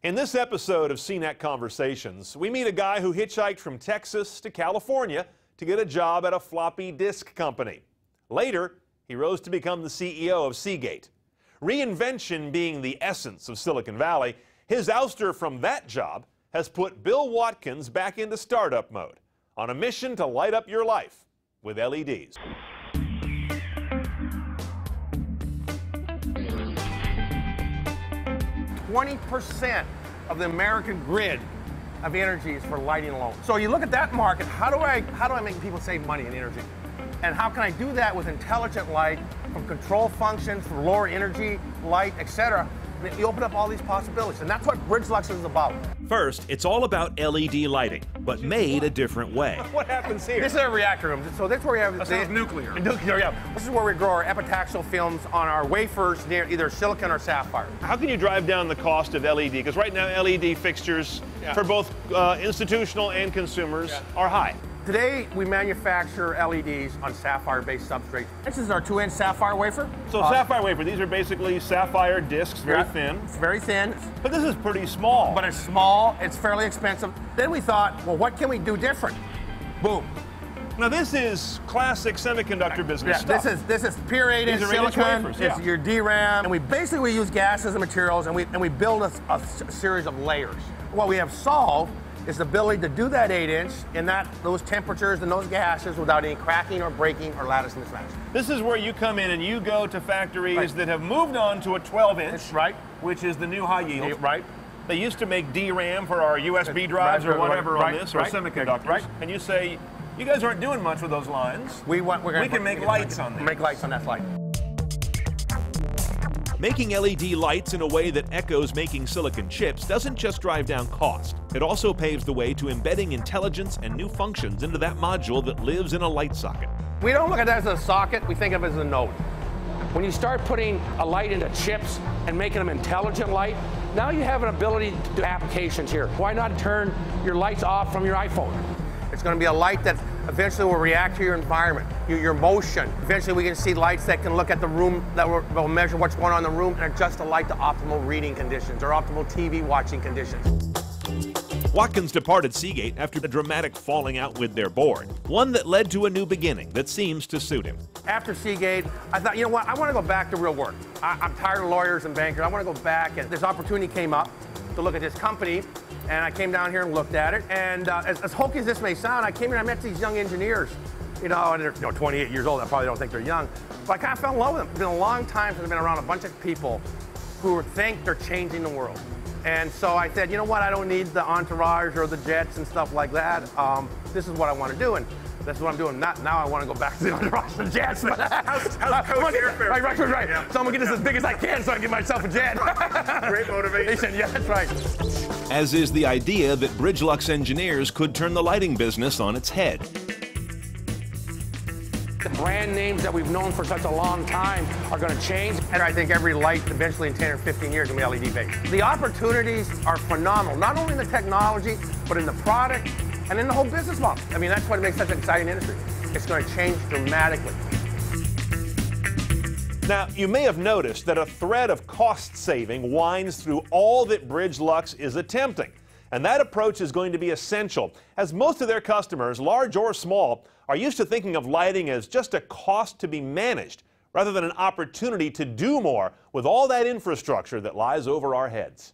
In this episode of CNET Conversations, we meet a guy who hitchhiked from Texas to California to get a job at a floppy disk company. Later, he rose to become the CEO of Seagate. Reinvention being the essence of Silicon Valley, his ouster from that job has put Bill Watkins back into startup mode on a mission to light up your life with LEDs. %20 of the American grid of energy is for lighting alone. So you look at that market, how do I make people save money in energy? And how can I do that with intelligent light, from control functions, for lower energy light, etc.? You open up all these possibilities, and that's what BridgeLux is about. First, it's all about LED lighting, but made a different way. What happens here? This is a reactor room. So that's where we have nuclear. Nuclear, yeah. This is where we grow our epitaxial films on our wafers near either silicon or sapphire. How can you drive down the cost of LED? Because right now, LED fixtures for both institutional and consumers are high. Today, we manufacture LEDs on sapphire-based substrates. This is our 2-inch sapphire wafer. So sapphire wafer, these are basically sapphire discs, very thin. It's very thin. But this is pretty small. But it's small, it's fairly expensive. Then we thought, well, what can we do different? Boom. Now this is classic semiconductor business stuff. This is pure 8-inch silicon. Wafers, it's your DRAM, and we basically use gases and materials, and we build a series of layers. What we have solved is the ability to do that 8-inch in those temperatures and those gases without any cracking or breaking or lattice mismatch. This is where you come in and you go to factories that have moved on to a 12-inch, which is the new high yield. They used to make DRAM for our USB drives or whatever on this, or semiconductors. And you say, you guys aren't doing much with those lines. We can make lights on them. Make lights on that light. Making LED lights in a way that echoes making silicon chips doesn't just drive down cost. It also paves the way to embedding intelligence and new functions into that module that lives in a light socket. We don't look at that as a socket, we think of it as a node. When you start putting a light into chips and making them intelligent light, now you have an ability to do applications here. Why not turn your lights off from your iPhone? It's going to be a light that eventually will react to your environment, your motion. Eventually we can see lights that can look at the room, that will measure what's going on in the room and adjust the light to optimal reading conditions or optimal TV watching conditions. Watkins departed Seagate after a dramatic falling out with their board, one that led to a new beginning that seems to suit him. After Seagate, I thought, you know what, I want to go back to real work. I'm tired of lawyers and bankers. I want to go back, and this opportunity came up to look at this company. And I came down here and looked at it, and as hokey as this may sound, I came here and I met these young engineers. And they're 28 years old, I probably don't think they're young. But I kind of fell in love with them. It's been a long time since I've been around a bunch of people who think they're changing the world. And so I said, you know what, I don't need the entourage or the jets and stuff like that. This is what I want to do, and that's what I'm doing. Now I want to go back to the entourage and jets. How's coach airfare? Right. Yeah. So I'm going to get this as big as I can so I can get myself a jet. Great motivation. Yeah, that's right. As is the idea that BridgeLux engineers could turn the lighting business on its head. The brand names that we've known for such a long time are going to change. And I think every light eventually in 10 or 15 years will be LED based. The opportunities are phenomenal, not only in the technology, but in the product and in the whole business model. I mean, that's what makes such an exciting industry. It's going to change dramatically. Now, you may have noticed that a thread of cost saving winds through all that BridgeLux is attempting. And that approach is going to be essential, as most of their customers, large or small, are used to thinking of lighting as just a cost to be managed, rather than an opportunity to do more with all that infrastructure that lies over our heads.